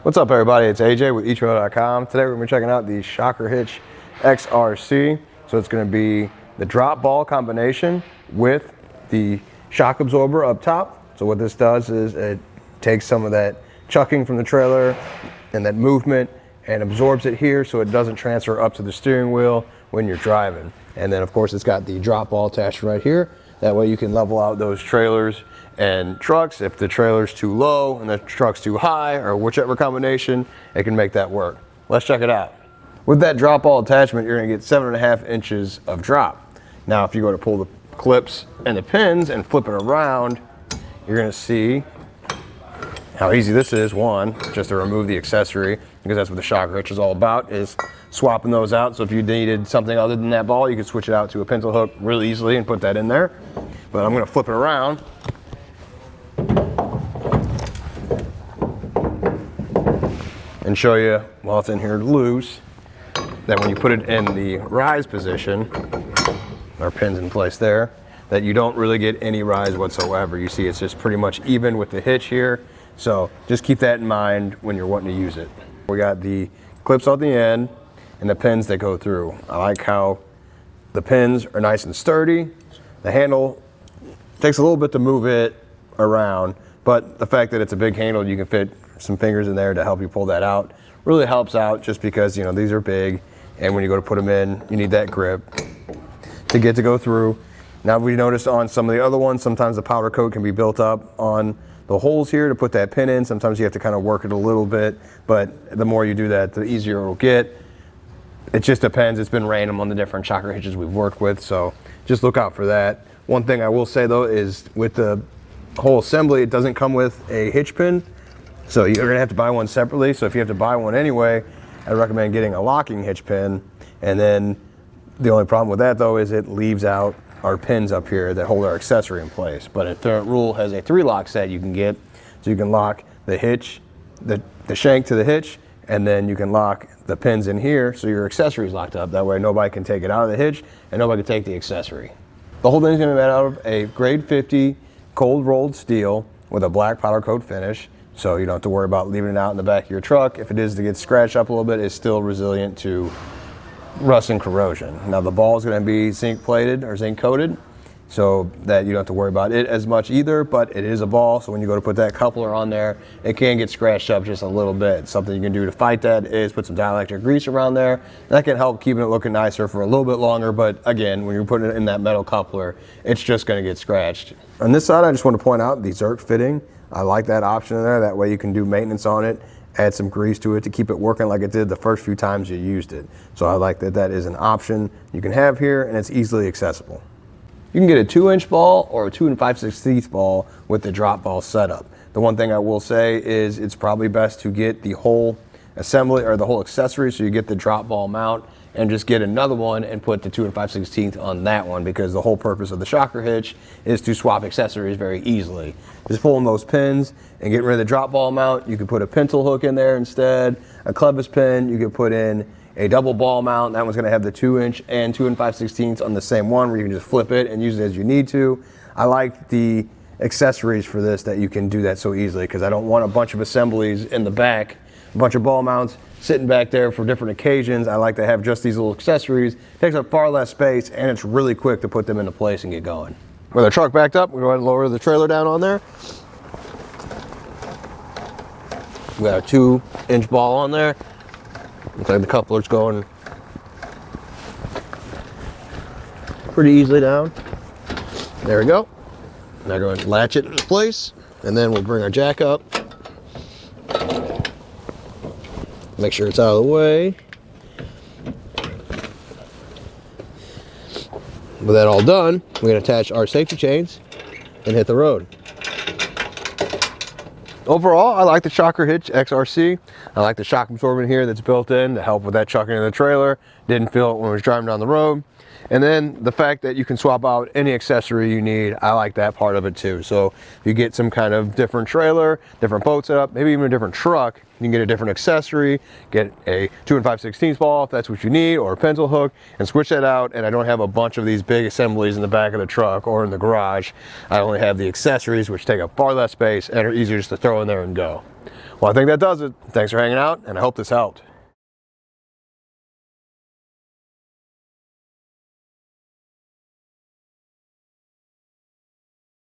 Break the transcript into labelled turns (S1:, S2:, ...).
S1: What's up, everybody? It's AJ with etrailer.com. Today we're going to be checking out the Shocker Hitch XRC. So it's going to be the drop ball combination with the shock absorber up top. So what this does is it takes some of that chucking from the trailer and that movement and absorbs it here so it doesn't transfer up to the steering wheel when you're driving. And then of course it's got the drop ball attached right here. That way you can level out those trailers and trucks. If the trailer's too low and the truck's too high, or whichever combination, it can make that work. Let's check it out. With that drop ball attachment, you're gonna get 7.5 inches of drop. Now, if you go to pull the clips and the pins and flip it around, you're gonna see how easy this is. One, just to remove the accessory, because that's what the Shocker Hitch is all about, is swapping those out. So if you needed something other than that ball, you could switch it out to a pintle hook really easily and put that in there. But I'm gonna flip it around. And show you while it's in here loose, that when you put it in the rise position, our pin's in place there, that you don't really get any rise whatsoever. You see it's just pretty much even with the hitch here. So just keep that in mind when you're wanting to use it. We got the clips on the end and the pins that go through. I like how the pins are nice and sturdy. The handle takes a little bit to move it around, but the fact that it's a big handle, you can fit some fingers in there to help you pull that out. Really helps out, just because, you know, these are big, and when you go to put them in, you need that grip to get to go through. Now, we noticed on some of the other ones, sometimes the powder coat can be built up on the holes here to put that pin in. Sometimes you have to kind of work it a little bit, but the more you do that, the easier it'll get. It just depends. It's been random on the different Shocker hitches we've worked with, so just look out for that. One thing I will say though is with the whole assembly, it doesn't come with a hitch pin, so you're gonna have to buy one separately. So if you have to buy one anyway, I recommend getting a locking hitch pin. And then the only problem with that though is it leaves out our pins up here that hold our accessory in place. But a Third Rule has a 3-lock set you can get, so you can lock the hitch, the shank to the hitch, and then you can lock the pins in here so your accessory is locked up. That way nobody can take it out of the hitch and nobody can take the accessory. The whole thing is going to be made out of a grade 50 cold rolled steel with a black powder coat finish. So you don't have to worry about leaving it out in the back of your truck. If it is to get scratched up a little bit, it's still resilient to rust and corrosion. Now the ball is going to be zinc plated or zinc coated, so that you don't have to worry about it as much either, but it is a ball, so when you go to put that coupler on there, it can get scratched up just a little bit. Something you can do to fight that is put some dielectric grease around there. That can help keeping it looking nicer for a little bit longer, but again, when you're putting it in that metal coupler, it's just going to get scratched. On this side, I just want to point out the Zerk fitting. I like that option in there. That way you can do maintenance on it, add some grease to it to keep it working like it did the first few times you used it. So I like that that is an option you can have here, and it's easily accessible. You can get a 2-inch ball or a 2 5/16 ball with the drop ball setup. The one thing I will say is it's probably best to get the whole assembly or the whole accessory, so you get the drop ball mount and just get another one and put the 2 5/16 on that one, because the whole purpose of the Shocker hitch is to swap accessories very easily. Just pulling those pins and getting rid of the drop ball mount. You can put a pintle hook in there instead, a clevis pin. You can put in a double ball mount. That one's going to have the 2-inch and 2 5/16 on the same one, where you can just flip it and use it as you need to. I like the accessories for this, that you can do that so easily, because I don't want a bunch of assemblies in the back, a bunch of ball mounts sitting back there for different occasions. I like to have just these little accessories. It takes up far less space, and it's really quick to put them into place and get going. With our truck backed up, we're going to lower the trailer down on there. We got our 2-inch ball on there. Looks like the coupler's going pretty easily down. There we go. Now we're going to latch it into place, and then we'll bring our jack up. Make sure it's out of the way. With that all done, we're going to attach our safety chains and hit the road. Overall, I like the Shocker Hitch XRC. I like the shock absorbent here that's built in to help with that chucking in the trailer. Didn't feel it when I was driving down the road. And then the fact that you can swap out any accessory you need, I like that part of it too. So if you get some kind of different trailer, different boat setup, maybe even a different truck, you can get a different accessory, get a 2 5/16 ball if that's what you need, or a pencil hook, and switch that out. And I don't have a bunch of these big assemblies in the back of the truck or in the garage. I only have the accessories, which take up far less space and are easier just to throw in there and go. Well, I think that does it. Thanks for hanging out, and I hope this helped.